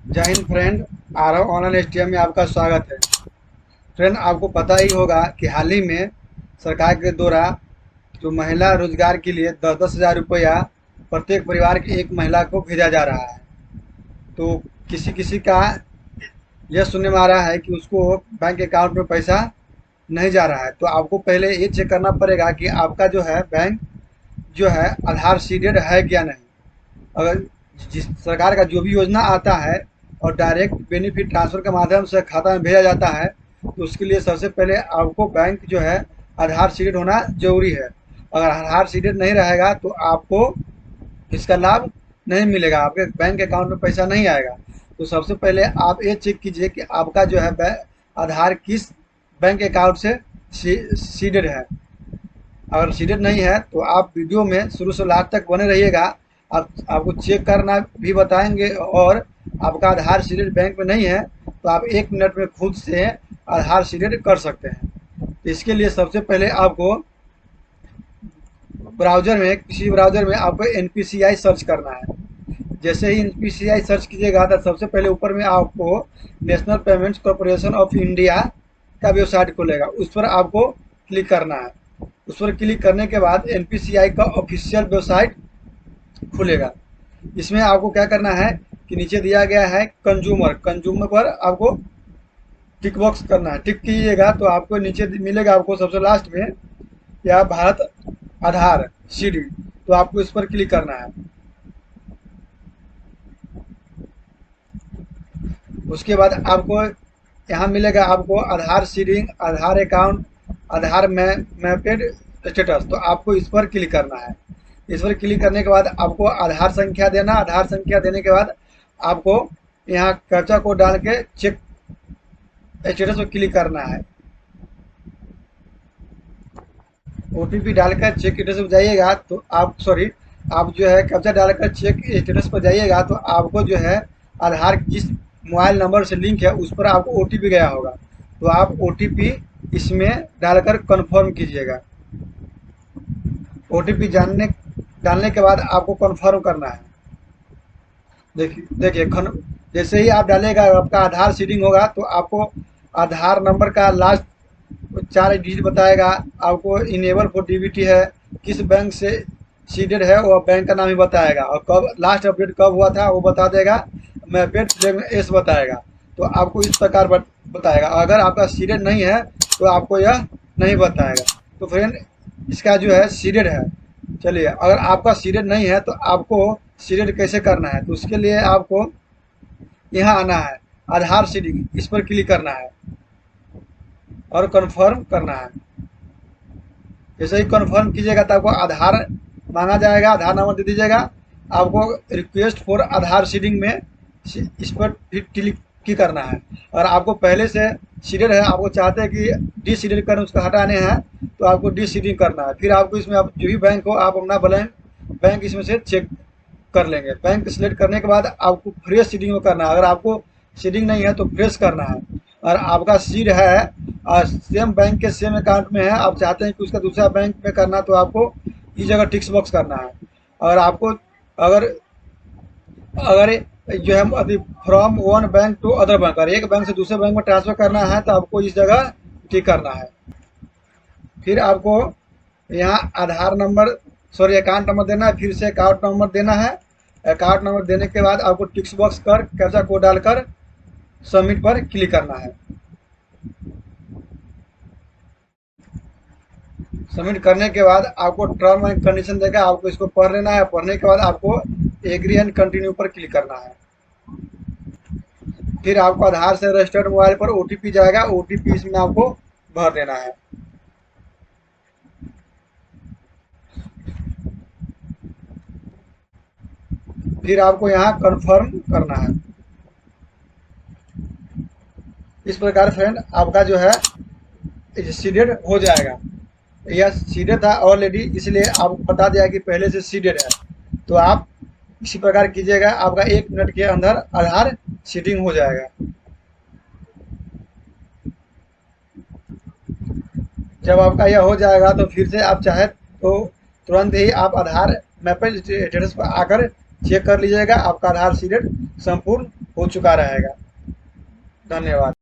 जय Hind friend. Aarav online STM में आपका स्वागत है। फ्रेंड, आपको पता ही होगा कि हाल ही में सरकार के द्वारा जो महिला रोजगार के लिए 10-10 हज़ार रुपया प्रत्येक परिवार की एक महिला को भेजा जा रहा है। तो किसी किसी का यह सुनने में आ रहा है कि उसको बैंक अकाउंट में पैसा नहीं जा रहा है। तो आपको पहले ये चेक करना पड़ेगा कि आपका जो है बैंक जो है आधार सीडेड है क्या नहीं। अगर जिस सरकार का जो भी योजना आता है और डायरेक्ट बेनिफिट ट्रांसफर के माध्यम से खाता में भेजा जाता है, तो उसके लिए सबसे पहले आपको बैंक जो है आधार सीडेड होना जरूरी है। अगर आधार सीडेड नहीं रहेगा तो आपको इसका लाभ नहीं मिलेगा, आपके बैंक अकाउंट में पैसा नहीं आएगा। तो सबसे पहले आप ये चेक कीजिए कि आपका जो है आधार किस बैंक अकाउंट से सीडेड है। अगर सीडेड नहीं है तो आप वीडियो में शुरू से लास्ट तक बने रहिएगा। आपको चेक करना भी बताएंगे, और आपका आधार सीडेड बैंक में नहीं है तो आप 1 मिनट में खुद से आधार सीडेड कर सकते हैं। तो इसके लिए सबसे पहले आपको किसी ब्राउज़र में आपको एनपीसीआई सर्च करना है। जैसे ही एनपीसीआई सर्च कीजिएगा तो सबसे पहले ऊपर में आपको national payments corporation of India का वेबसाइट खुलेगा, उस पर आपको क्लिक करना है। उस पर क्लिक करने के बाद एनपीसीआई का ऑफिशियल वेबसाइट खुलेगा। इसमें आपको क्या करना है कि नीचे दिया गया है कंज्यूमर पर आपको टिक बॉक्स करना है। टिक कीजिएगा तो आपको नीचे मिलेगा, आपको सबसे लास्ट में या भारत आधार सीडी, तो आपको इस पर क्लिक करना है। उसके बाद आपको यहाँ मिलेगा आपको आधार सीडिंग, आधार अकाउंट, आधार मैपेड स्टेटस, तो आपको इस पर क्लिक करना है। इस पर क्लिक करने के बाद आपको आधार संख्या देना। आधार संख्या देने के बाद आपको यहाँ कैप्चा कोड डाल के चेक स्टेटस पर क्लिक करना है। ओटीपी डालकर चेक स्टेटस पर जाइएगा तो आप जो है कैप्चा डालकर चेक स्टेटस पर जाइएगा तो आपको जो है आधार जिस मोबाइल नंबर से लिंक है उस पर आपको ओटीपी गया होगा, तो आप ओटीपी इसमें डालकर कन्फर्म कीजिएगा। ओटीपी डालने के बाद आपको कन्फर्म करना है। देखिए देखिए जैसे ही आप डालेगा आपका आधार सीडिंग होगा तो आपको आधार नंबर का लास्ट 4 डिजिट बताएगा। आपको इनेबल फॉर डीबीटी है, किस बैंक से सीडेड है वो बैंक का नाम ही बताएगा, और कब लास्ट अपडेट कब हुआ था वो बता देगा। मैपेड फ्लैग एस बताएगा, तो आपको इस प्रकार बताएगा। अगर आपका सीडेड नहीं है तो आपको यह नहीं बताएगा। तो फ्रेंड, इसका जो है सीडेड है। चलिए, अगर आपका सीडेड नहीं है तो आपको सीडेड कैसे करना है, तो उसके लिए आपको यहाँ आना है, आधार सीडिंग, इस पर क्लिक करना है और कन्फर्म करना है। जैसे ही कन्फर्म कीजिएगा तो आपको आधार मांगा जाएगा, आधार नंबर दे दीजिएगा। आपको रिक्वेस्ट फॉर आधार सीडिंग में इस पर फिर क्लिक करना है। और आपको पहले से सीडेड है, आपको चाहते हैं कि डी सीडेड करना, उसको हटाने हैं, तो आपको डी सीडिंग करना है। फिर आपको इसमें आप जो भी बैंक हो आप अपना बैंक इसमें से चेक कर लेंगे। बैंक सिलेक्ट करने के बाद आपको फ्रेश सीडिंग में करना है। अगर आपको सीडिंग नहीं है तो फ्रेश करना है। और आपका सीड है और सेम बैंक के सेम अकाउंट में है, आप चाहते हैं कि उसका दूसरा बैंक में करना, तो आपको इस जगह टिक्स बॉक्स करना है। और आपको अगर अगर जो है अभी from one bank to other bank, अगर एक बैंक से दूसरे बैंक में ट्रांसफर करना है तो आपको इस जगह टिक करना है। फिर आपको यहाँ आधार नंबर अकाउंट नंबर देना है, फिर से अकाउंट नंबर देना है। अकाउंट नंबर देने के बाद आपको टिक्स बॉक्स कर कैप्चा कोड डालकर सबमिट पर क्लिक करना है। सबमिट करने के बाद आपको टर्म एंड कंडीशन देगा, आपको इसको पढ़ लेना है। पढ़ने के बाद आपको एग्री एंड कंटिन्यू पर क्लिक करना है। फिर आपको आधार से रजिस्टर्ड मोबाइल पर ओटीपी जाएगा, ओटीपी इसमें आपको भर देना है। फिर आपको यहाँ कन्फर्म करना है। इस प्रकार फ्रेंड आपका जो है सीडेड हो जाएगा। यह सीडेड था ऑलरेडी, इसलिए आपको बता दिया कि पहले से सीडेड है। तो आप इसी प्रकार कीजिएगा, आपका 1 मिनट के अंदर आधार सीडिंग हो जाएगा। जब आपका यह हो जाएगा तो फिर से आप चाहे तो तुरंत ही आप आधार मैपेज स्टेटस पर आकर चेक कर लीजिएगा, आपका आधार सीडेड संपूर्ण हो चुका रहेगा। धन्यवाद।